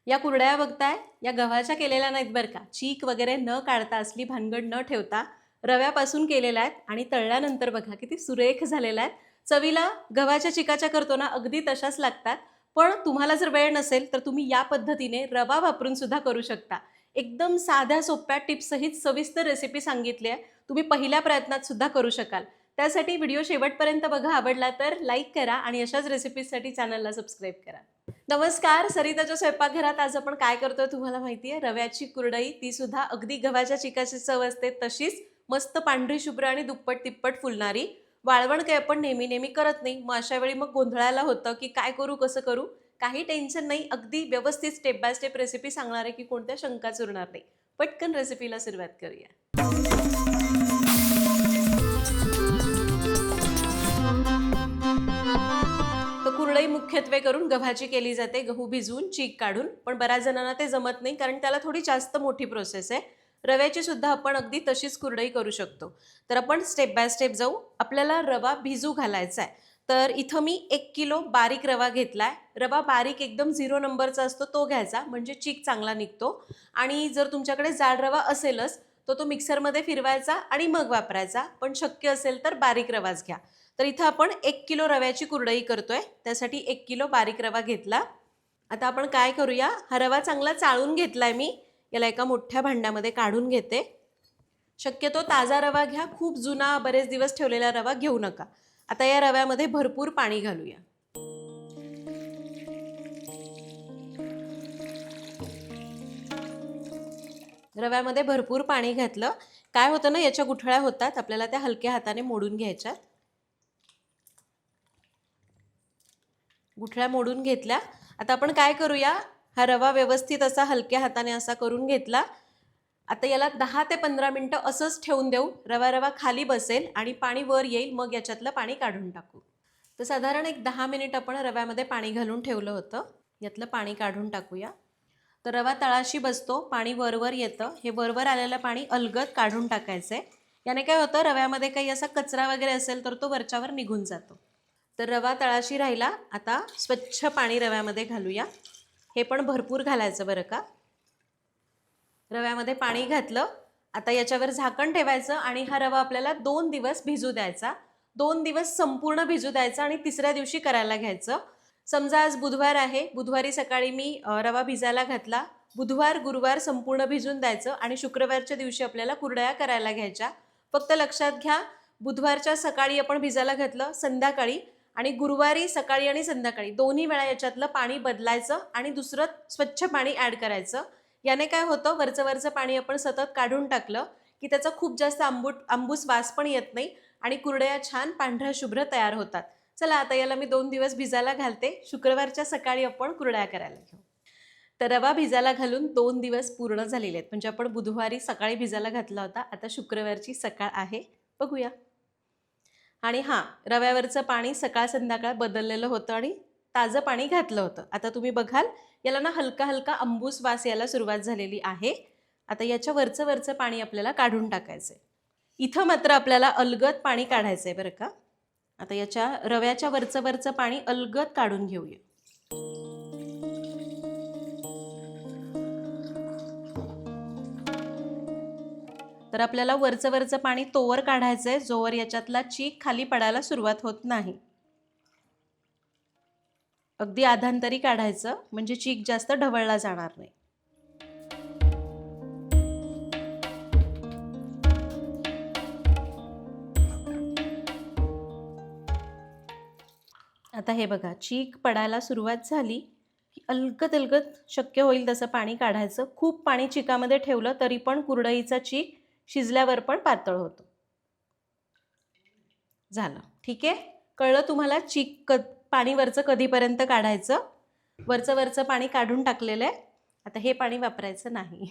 या कुरडया बघताय, या गव्हाच्या केलेल्या नाहीत बरं का. चीक वगैरे न काढता, असली भानगड न ठेवता रव्यापासून केलेल्या आहेत आणि तळल्यानंतर बघा किती सुरेख झालेल्या आहेत. चवीला गव्हाच्या चिकाच्या करतो ना, अगदी तशाच लागतात. पण तुम्हाला जर वेळ नसेल तर तुम्ही या पद्धतीने रवा वापरून सुद्धा करू शकता. एकदम साध्या सोप्या टिप्ससहित सविस्तर रेसिपी सांगितली आहे. तुम्ही पहिल्या प्रयत्नात सुद्धा करू शकाल. त्यासाठी व्हिडिओ शेवटपर्यंत बघा. आवडला तर लाईक करा आणि अशाच रेसिपीजसाठी चॅनलला सबस्क्राईब करा. नमस्कार, सरिताच्या स्वयंपाकघरात आज आपण काय करतोय तुम्हाला माहिती आहे? रव्याची कुरडई, ती सुद्धा अगदी गव्हाच्या चिकाची चव असते तशीच मस्त पांढरी शुभ्र आणि दुप्पट तिप्पट फुलणारी. वाळवण काही आपण नेहमी नेहमी करत नाही, मग अशा वेळी मग गोंधळायला होतं की काय करू, कसं करू. काही टेन्शन नाही, अगदी व्यवस्थित स्टेप बाय स्टेप रेसिपी सांगणार आहे की कोणत्या शंकाच उरणार नाही. पटकन रेसिपीला सुरुवात करूया. तर कुरडई मुख्यत्वे करून गव्हाची केली जाते, गहू भिजवून चीक काढून. पण बऱ्याच जणांना ते जमत नाही, कारण त्याला थोडी जास्त मोठी प्रोसेस आहे. रव्याची सुद्धा आपण अगदी तशीच कुरडई करू शकतो. तर आपण स्टेप बाय स्टेप जाऊ. आपल्याला रवा भिजू घालायचा आहे. तर इथं मी 1 किलो बारीक रवा घेतलाय. रवा बारीक एकदम 0 नंबरचा असतो तो घ्यायचा, म्हणजे चीक चांगला निघतो. आणि जर तुमच्याकडे जाड रवा असेलच तर तो मिक्सरमध्ये फिरवायचा आणि मग वापरायचा. पण शक्य असेल तर बारीक रवाच घ्या. तर इथं आपण 1 किलो रव्याची कुरडई करतोय, त्यासाठी 1 किलो बारीक रवा घेतला. आता आपण काय करूया, हा रवा चांगला चाळून घेतलाय मी. याला एका मोठ्या भांड्यामध्ये काढून घेते. शक्यतो ताजा रवा घ्या, खूप जुना बरेच दिवस ठेवलेला रवा घेऊ नका. आता या रव्यामध्ये भरपूर पाणी घालूया. रव्यामध्ये भरपूर पाणी घातलं. काय होतं ना, याच्या गुठळ्या होतात, आपल्याला त्या हलक्या हाताने मोडून घ्यायच्या. गुठळ्या मोडून घेतल्या. आता आपण काय करूया, हा रवा व्यवस्थित असा हलक्या हाताने असा करून घेतला. आता याला 10 ते 15 मिनिटं असंच ठेवून देऊ. रवा रवा खाली बसेल आणि पाणी वर येईल, मग याच्यातलं पाणी काढून टाकू. तर साधारण एक 10 मिनिट आपण रव्यामध्ये पाणी घालून ठेवलं होतं. यातलं पाणी काढून टाकूया. तर रवा तळाशी बसतो, पाणी वरवर येतं. हे वरवर आलेलं पाणी अलगद काढून टाकायचं आहे. याने काय होतं, रव्यामध्ये काही असा कचरा वगैरे असेल तर तो वरच्यावर निघून जातो. तर रवा तळाशी राहिला. आता स्वच्छ पाणी रव्यामध्ये घालूया. हे पण भरपूर घालायचं बरं का. रव्यामध्ये पाणी घातलं. आता याच्यावर झाकण ठेवायचं आणि हा रवा आपल्याला 2 दिवस भिजू द्यायचा. 2 दिवस संपूर्ण भिजू द्यायचा आणि तिसऱ्या दिवशी करायला घ्यायचं. समजा आज बुधवार आहे, बुधवारी सकाळी मी रवा भिजायला घातला. बुधवार गुरुवार संपूर्ण भिजून द्यायचं आणि शुक्रवारच्या दिवशी आपल्याला कुरडया करायला घ्यायच्या. फक्त लक्षात घ्या, बुधवारच्या सकाळी आपण भिजायला घातलं, संध्याकाळी, आणि गुरुवारी सकाळी आणि संध्याकाळी दोन्ही वेळा याच्यातलं पाणी बदलायचं आणि दुसरं स्वच्छ पाणी ॲड करायचं. याने काय होतं, वरचं पाणी आपण सतत काढून टाकलं की त्याचा खूप जास्त आंबूस वास पण येत नाही आणि कुरडया छान पांढऱ्या शुभ्र तयार होतात. चला आता याला मी 2 दिवस भिजायला घालते. शुक्रवारच्या सकाळी आपण कुरडया करायला घेऊ. तर रवा भिजायला घालून 2 दिवस पूर्ण झालेले आहेत. म्हणजे आपण बुधवारी सकाळी भिजायला घातला होता, आता शुक्रवारची सकाळ आहे. बघूया. आणि हां, रव्यावरचं पाणी सकाळ संध्याकाळ बदललेलं होतं आणि ताजं पाणी घातलं होतं. आता तुम्ही बघाल, याला ना हलका हलका अंबूस वास यायला सुरुवात झालेली आहे. आता याच्या वरचं पाणी आपल्याला काढून टाकायचं आहे. इथं मात्र आपल्याला अलगद पाणी काढायचं आहे बरं का. आता याच्या रव्याच्या वरचं पाणी अलगद काढून घेऊया. तर आपल्याला वरचं पाणी तोवर काढायचं आहे जोवर याच्यातला चीक खाली पडायला सुरुवात होत नाही. अगदी आधांतरी काढायचं, म्हणजे चीक जास्त ढवळला जाणार नाही. आता हे बघा, चीक पडायला सुरुवात झाली की अलगद अलगद शक्य होईल तसं पाणी काढायचं. खूप पाणी चिकामध्ये ठेवलं तरी पण कुरडईचा चीक शिजल्यावर पण पातळ होतो. झालं, ठीक आहे. कळलं तुम्हाला चीक पाणी वरचं कधीपर्यंत काढायचं. वरचं पाणी काढून टाकलेलं आहे. आता हे पाणी वापरायचं नाही.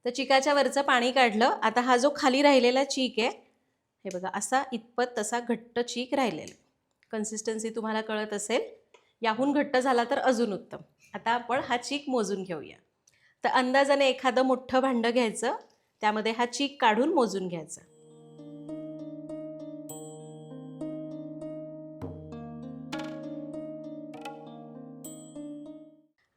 तर चिकाच्या वरचं पाणी काढलं. आता हा जो खाली राहिलेला चीक आहे, हे बघा असा इतपत तसा घट्ट चीक राहिलेला. कन्सिस्टन्सी तुम्हाला कळत असेल. याहून घट्ट झाला तर अजून उत्तम. आता आपण हा चीक मोजून घेऊया. तर अंदाजाने एखादं मोठं भांडं घ्यायचं, त्यामध्ये हा चीक काढून मोजून घ्यायचा.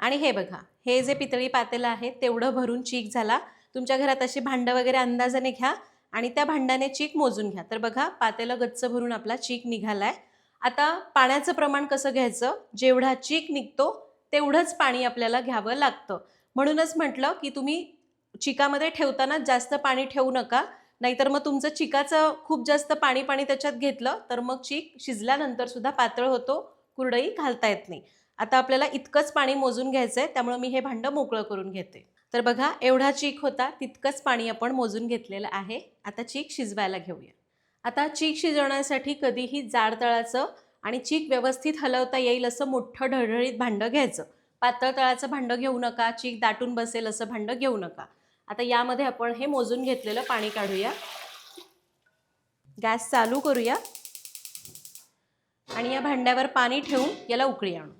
आणि हे बघा, हे जे पितळी पातेलं आहे तेवढं भरून चीक झाला. तुमच्या घरात अशी भांडं वगैरे अंदाजाने घ्या आणि त्या भांड्याने चीक मोजून घ्या. तर बघा, पातेलं गच्च भरून आपला चीक निघालाय. आता पाण्याचं प्रमाण कसं घ्यायचं, जेवढा चीक निघतो तेवढंच पाणी आपल्याला घ्यावं लागतं. म्हणूनच म्हटलं की तुम्ही चिकामध्ये ठेवताना जास्त पाणी ठेवू नका, नाहीतर मग तुमचं चिकाचं खूप जास्त पाणी त्याच्यात घेतलं तर मग चीक शिजल्यानंतर सुद्धा पातळ होतो, कुरडई घालता येत नाही. आता आपल्याला इतकंच पाणी मोजून घ्यायचंय, त्यामुळे मी हे भांडं मोकळं करून घेते. तर बघा, एवढा चीक होता तितकंच पाणी आपण मोजून घेतलेलं आहे. आता चीक शिजवायला घेऊया. आता चीक शिजवण्यासाठी कधीही जाड तळाचं आणि चीक व्यवस्थित हलवता येईल असं मोठं ढळढळीत भांडं घ्यायचं. पातळ तळाचं भांडं घेऊ नका, चीक दाटून बसेल असं भांडं घेऊ नका. आता यामध्ये आपण हे मोजून घेतलेलं पाणी काढूया. गॅस चालू करूया आणि या भांड्यावर पाणी ठेवून याला उकळी आणू.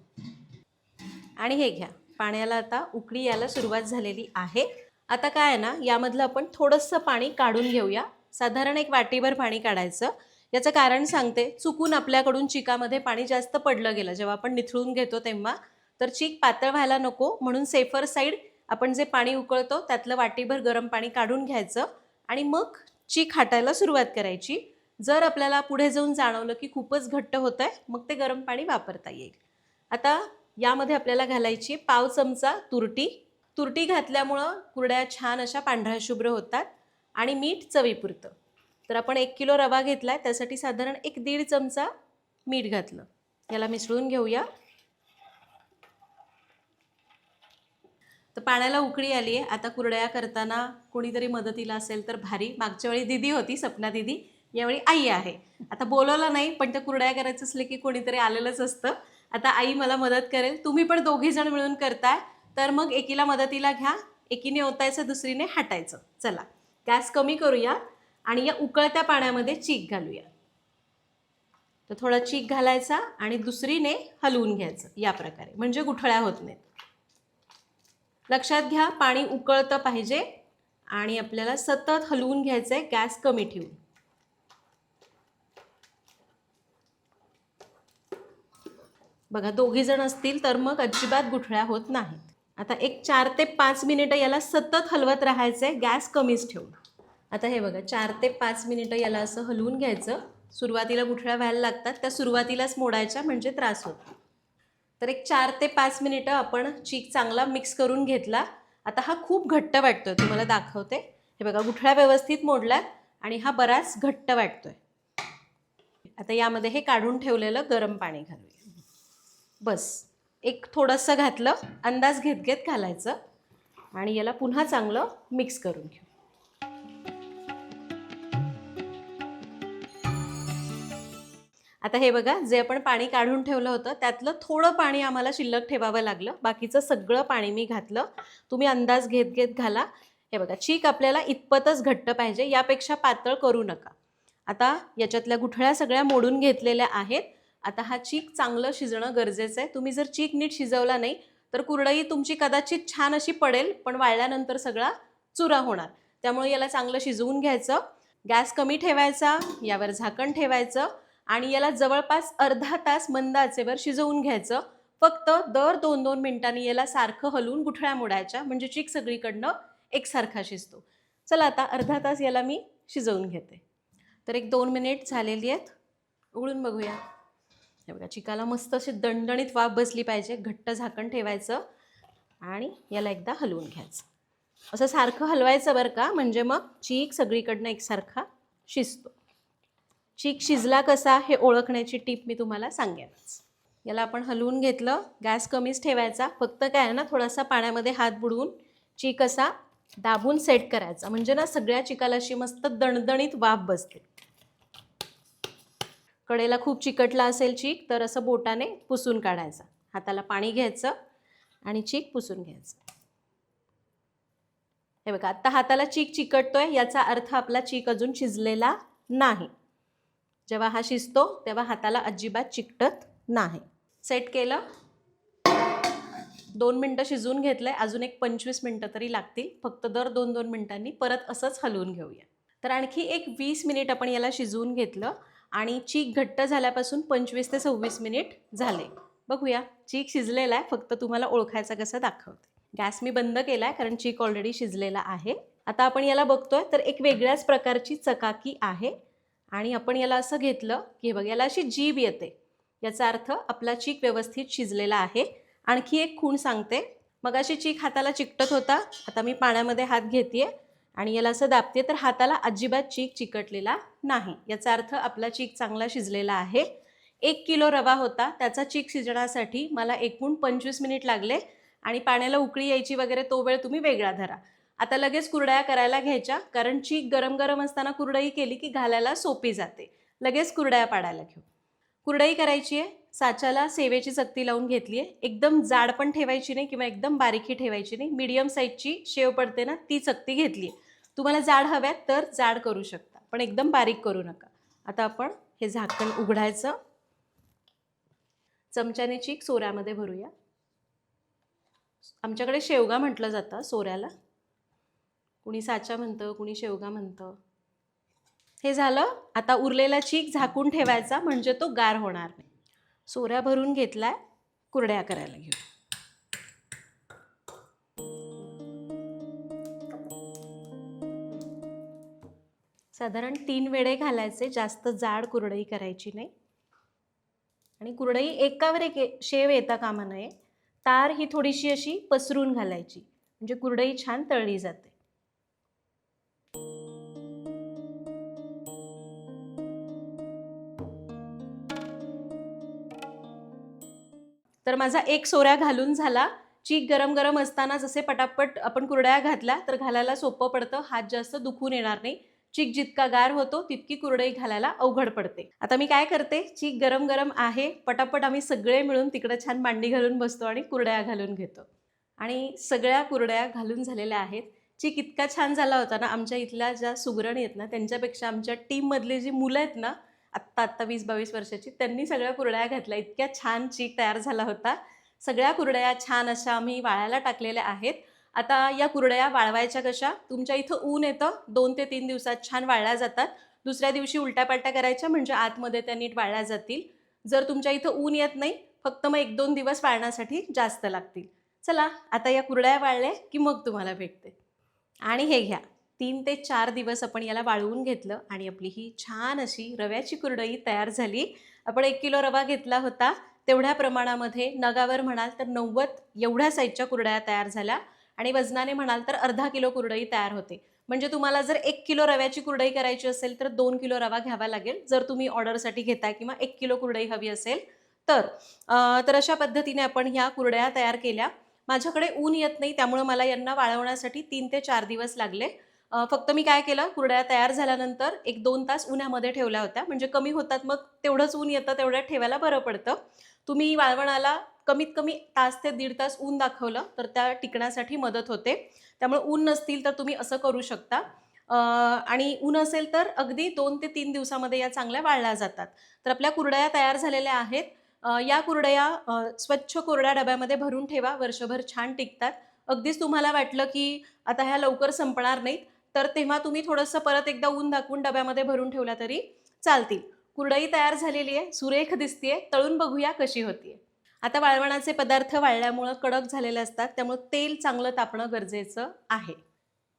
आणि हे घ्या, पाण्याला आता उकळी यायला सुरुवात झालेली आहे. आता काय आहे ना, यामधलं आपण थोडंसं पाणी काढून घेऊया. साधारण एक वाटीभर पाणी काढायचं. याचं कारण सांगते, चुकून आपल्याकडून चिकामध्ये पाणी जास्त पडलं गेलं जेव्हा आपण निथळून घेतो तेव्हा, तर चीक पातळ व्हायला नको म्हणून सेफर साईड आपण जे पाणी उकळतो त्यातलं वाटीभर गरम पाणी काढून घ्यायचं आणि मग चीक हाटायला सुरुवात करायची. जर आपल्याला पुढे जाऊन जाणवलं की खूपच घट्ट होत आहे, मग ते गरम पाणी वापरता येईल. आता यामध्ये आपल्याला घालायची पाव चमचा तुरटी. तुरटी घातल्यामुळं कुरड्या छान अशा पांढऱ्या शुभ्र होतात. आणि मीठ चवीपुरतं. तर आपण 1 किलो रवा घेतला आहे, त्यासाठी साधारण 1-1.5 चमचा मीठ घातलं. याला मिसळून घेऊया. तर पाण्याला उकळी आली आहे. आता कुरड्या करताना कोणीतरी मदतीला असेल तर भारी. मागच्या वेळी दिदी होती, सपना दिदी, यावेळी आई आहे. आता बोलवलं नाही, पण त्या कुरड्या करायचं असले की कोणीतरी आलेलंच असतं. आता आई मला मदत करेल. तुम्ही पण दोघीजण मिळून करताय तर मग एकीला मदतीला घ्या, एकीने ओतायचं, दुसरीने हाटायचं. चला, गॅस कमी करूया आणि या उकळत्या पाण्यामध्ये चीक घालूया. तर थोडा चीक घालायचा आणि दुसरीने हलवून घ्यायचं या प्रकारे, म्हणजे गुठळ्या होत नाहीत. लक्षात घ्या, पाणी उकळतं पाहिजे आणि आपल्याला सतत हलवून घ्यायचं आहे, गॅस कमी ठेवून. बघा, दोघी जण असतील तर मग अजिबात गुठळ्या होत नाहीत. आता एक 4 ते 5 मिनिटं याला सतत हलवत राहायचं आहे, गॅस कमीच ठेवून. आता हे बघा, 4 ते 5 मिनिटं याला असं हलवून घ्यायचं. सुरुवातीला गुठळ्या व्हायला लागतात, त्या सुरुवातीलाच मोडायच्या म्हणजे त्रास होतो. तर एक 4 ते 5 मिनिटं आपण चीक चांगला मिक्स करून घेतला. आता हा खूप घट्ट वाटतोय, तुम्हाला दाखवते. हे बघा, गुठळ्या व्यवस्थित मोडल्यात आणि हा बराच घट्ट वाटतोय. आता यामध्ये हे काढून ठेवलेलं गरम पाणी घालूया. बस एक थोडंसं घातलं, अंदाज घेत घेत घालायचं आणि याला पुन्हा चांगलं मिक्स करून घेऊ. आता हे बघा, जे आपण पाणी काढून ठेवलं होतं त्यातलं थोडं पाणी आम्हाला शिल्लक ठेवावं लागलं. बाकीचं सगळं पाणी मी घातलं. तुम्ही अंदाज घेत घेत घाला. हे बघा, चीक आपल्याला इतपतच घट्ट पाहिजे, यापेक्षा पातळ करू नका. आता याच्यातल्या गुठळ्या सगळ्या मोडून घेतलेल्या आहेत. आता हा चीक चांगलं शिजणं गरजेचं आहे. तुम्ही जर चीक नीट शिजवला नाही तर कुरडई तुमची कदाचित छान अशी पडेल, पण वाळल्यानंतर सगळा चुरा होणार. त्यामुळे याला चांगलं शिजवून घ्यायचं. गॅस कमी ठेवायचा, यावर झाकण ठेवायचं आणि याला जवळपास अर्धा तास मंद आचेवर शिजवून घ्यायचं. फक्त दर 2-2 मिनिटांनी याला सारखं हलवून गुठळ्या मोडायच्या, म्हणजे चीक सगळीकडनं एकसारखा शिजतो. चला, आता अर्धा तास याला मी शिजवून घेते. तर एक 2 मिनिट झालेली आहेत, उघडून बघूया. हे बघा, चिकाला मस्त अशी दणदणीत वाफ बसली पाहिजे. घट्ट झाकण ठेवायचं आणि याला एकदा हलवून घ्यायचं. असं सारखं हलवायचं बरं का, म्हणजे मग चीक सगळीकडनं एकसारखा शिजतो. चीक शिजला कसा हे ओळखण्याची टीप मी तुम्हाला सांगेनच. याला आपण हलवून घेतलं, गॅस कमीच ठेवायचा. फक्त काय आहे ना, थोडासा पाण्यामध्ये हात बुडवून चीक असा दाबून सेट करायचा, म्हणजे ना सगळ्या चिकाला अशी मस्त दणदणीत वाफ बसते. कडेला खूप चिकटला असेल चीक तर असं बोटाने पुसून काढायचा. हाताला पाणी घ्यायचं आणि चीक पुसून घ्यायचं. हे बघा, आता हाताला चीक चिकटतोय, याचा अर्थ आपला चीक अजून शिजलेला नाही. जेव्हा हा शिजतो तेव्हा हाताला अजिबात चिकटत नाही. सेट केलं, 2 मिनटं शिजवून घेतलंय. अजून एक 25 मिनटं तरी लागतील. फक्त दर 2-2 मिनिटांनी परत असंच हलवून घेऊया. तर आणखी एक 20 मिनिट आपण याला शिजवून घेतलं आणि चीक घट्ट झाल्यापासून 25 ते 26 मिनिट झाले. बघूया, चीक शिजलेला आहे, फक्त तुम्हाला ओळखायचा कसं दाखवते. गॅस मी बंद केला आहे कारण चीक ऑलरेडी शिजलेला आहे. आता आपण याला बघतोय तर एक वेगळ्याच प्रकारची चकाकी आहे आणि आपण याला असं घेतलं की बघ याला अशी जीभ येते, याचा अर्थ आपला चीक व्यवस्थित शिजलेला आहे. आणखी एक खूण सांगते, मगाशी चीक हाताला चिकटत होता, आता मी पाण्यामध्ये हात घेतेय आणि याला असं दाबते तर हाताला अजिबात चीक चिकटलेला नाही, याचा अर्थ आपला चीक चांगला शिजलेला आहे. 1 किलो रवा होता, त्याचा चीक शिजण्यासाठी मला एकूण 25 मिनिट लागले आणि पाण्याला उकळी यायची वगैरे तो वेळ तुम्ही वेगळा धरा. आता लगेच कुरडया करायला घ्यायच्या, कारण चीक गरम गरम असताना कुरडई केली की घालायला सोपी जाते. लगेच कुरडया पाडायला घेऊ. कुरडई करायची आहे, साच्याला सेवेची चकती लावून घेतली आहे. एकदम जाड पण ठेवायची नाही किंवा एकदम बारीकही ठेवायची नाही, मीडियम साईजची शेव पडते ना ती चकती घेतली आहे. तुम्हाला जाड हव्यात तर जाड करू शकता, पण एकदम बारीक करू नका. आता आपण हे झाकण उघडायचं, चमच्याने चीक सोऱ्यामध्ये भरूया. आमच्याकडे शेवगा म्हटलं जातं सोऱ्याला, कुणी साचा म्हणतं, कुणी शेवगा म्हणतं. हे झालं. आता उरलेला चीक झाकून ठेवायचा म्हणजे तो गार होणार नाही. सोऱ्या भरून घेतलाय, कुरड्या करायला घेऊ. साधारण 3 वेळे घालायचे, जास्त जाड कुरडई करायची नाही. आणि कुरडई एकावर एक शेव येता कामा नये, तार ही थोडीशी अशी पसरून घालायची म्हणजे कुरडई छान तळली जाते. तर माझा एक सोऱ्या घालून झाला. चीक गरम गरम असताना जसे पटापट आपण कुरड्या घातल्या तर घालायला सोपं पडतं, हात जास्त दुखून येणार नाही. चीक जितका गार होतो तितकी कुरडई घालायला अवघड पडते. आता मी काय करते, चीक गरम गरम आहे, पटापट आम्ही सगळे मिळून तिकडे छान मांडी घालून बसतो आणि कुरड्या घालून घेतो. आणि सगळ्या कुरड्या घालून झालेल्या आहेत. चीक इतका छान झाला होता ना, आमच्या इथल्या ज्या सुगरणी आहेत ना त्यांच्यापेक्षा आमच्या टीममधली जी मुलं आहेत ना, आत्ता 20-22 वर्षाची, त्यांनी सगळ्या कुरड्या घातल्या. इतक्या छान चीक तयार झाला होता. सगळ्या कुरड्या छान अशा आम्ही वाळायला टाकलेल्या आहेत. आता या कुरड्या वाळवायच्या कशा, तुमच्या इथं ऊन येतं, 2 ते 3 दिवसात छान वाळल्या जातात. दुसऱ्या दिवशी उलट्या-पालट्या करायच्या म्हणजे आतमध्ये त्या नीट वाळल्या जातील. जर तुमच्या इथं ऊन येत नाही, फक्त मग 1-2 दिवस वाळण्यासाठी जास्त लागतील. चला आता या कुरड्या वाळल्या की मग तुम्हाला भेटते. आणि हे घ्या, 3 ते 4 दिवस आपण याला वाळवून घेतलं आणि आपली ही छान अशी रव्याची कुरडई तयार झाली. आपण 1 किलो रवा घेतला होता, तेवढ्या प्रमाणामध्ये नगावर म्हणाल तर 90 एवढ्या साईजच्या कुरड्या तयार झाल्या आणि वजनाने म्हणाल तर अर्धा किलो कुरडई तयार होते. म्हणजे तुम्हाला जर 1 किलो रव्याची कुरडई करायची असेल तर 2 किलो रवा घ्यावा लागेल, जर तुम्ही ऑर्डरसाठी घेताय किंवा 1 किलो कुरडई हवी असेल तर. तर अशा पद्धतीने आपण ह्या कुरड्या तयार केल्या. माझ्याकडे ऊन येत नाही त्यामुळे मला यांना वाळवण्यासाठी 3 ते 4 दिवस लागले. फक्त मी काय केलं, कुरड्या तयार झाल्यानंतर 1-2 तास उन्हामध्ये ठेवल्या होत्या, म्हणजे कमी होतात, मग तेवढंच ऊन येतं तेवढ्यात ठेवायला बरं पडतं. तुम्ही वाळवणाला कमीत कमी तास ते 1.5 तास ऊन दाखवलं तर त्या टिकण्यासाठी मदत होते. त्यामुळे ऊन नसतील तर तुम्ही असं करू शकता. आणि ऊन असेल तर अगदी 2 ते 3 दिवसामध्ये या चांगल्या वाळल्या जातात. तर आपल्या कुरड्या तयार झालेल्या आहेत. या कुरड्या स्वच्छ कोरड्या डब्यामध्ये भरून ठेवा, वर्षभर छान टिकतात. अगदीच तुम्हाला वाटलं की आता ह्या लवकर संपणार नाहीत तर तेव्हा तुम्ही थोडंसं परत एकदा ऊन दाखवून डब्यामध्ये भरून ठेवला तरी चालतील. कुरडई तयार झालेली आहे, सुरेख दिसतेय. तळून बघूया कशी होतीये. आता वाळवणाचे पदार्थ वाळल्यामुळं कडक झालेले असतात, त्यामुळे तेल चांगलं तापणं गरजेचं आहे.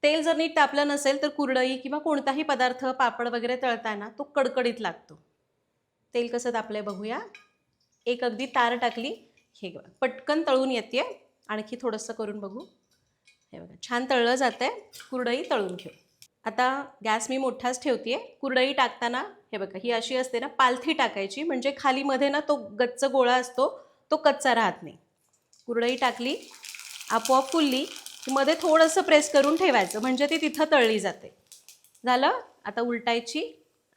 तेल जर नीट तापलं नसेल तर कुरडई किंवा कोणताही पदार्थ, पापड वगैरे तळताना तो कडकडीत लागतो. तेल कसं तापलंय बघूया. एक अगदी तार टाकली, हे बघा पटकन तळून येते. आणखी थोडंसं करून बघू. हे बघा छान तळलं जातंय. कुरडई तळून घेऊ. आता गॅस मी मोठाच ठेवतेय. कुरडई टाकताना हे बघा ही अशी असते ना, पालथी टाकायची म्हणजे खाली मध्ये ना तो गच्च गोळा असतो, तो कच्चा राहत नाही. कुरडई टाकली, आपोआप फुलली की मध्ये थोडंसं प्रेस करून ठेवायचं म्हणजे ती तिथं तळली जाते. झालं. आता उलटायची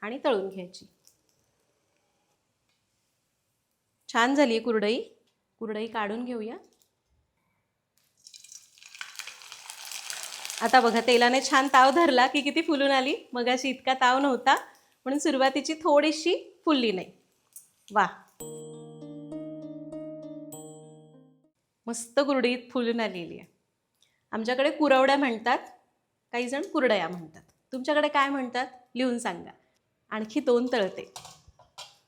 आणि तळून घ्यायची. छान झाली आहे कुरडई. कुरडई काढून घेऊया. आता बघा तेलाने छान ताव धरला की किती फुलून आली. मगाशी इतका ताव नव्हता म्हणून सुरुवातीची थोडीशी फुलली नाही. वा, मस्त कुरडईत फुलून आलेली आहे. आमच्याकडे कुरवड्या म्हणतात, काही जण कुरडया म्हणतात. तुमच्याकडे काय म्हणतात लिहून सांगा. आणखी 2 तळते.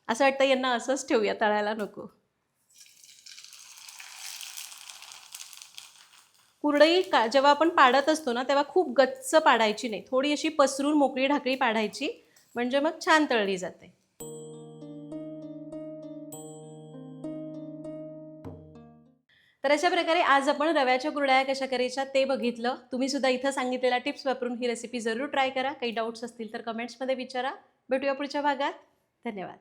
असं वाटतं यांना असंच ठेवूया, तळायला नको. कुरडई जेव्हा आपण पाडत असतो ना तेव्हा खूप गच्च पाडायची नाही, थोडी अशी पसरून मोकळी ढाकळी पाडायची, म्हणजे मग छान तळली जाते. तर अशा प्रकारे आज आपण रव्याच्या कुरडया कशा करायच्या ते बघितलं. तुम्ही सुद्धा इथं सांगितलेल्या टिप्स वापरून ही रेसिपी जरूर ट्राय करा. काही डाऊट्स असतील तर कमेंट्समध्ये विचारा. भेटूया पुढच्या भागात. धन्यवाद.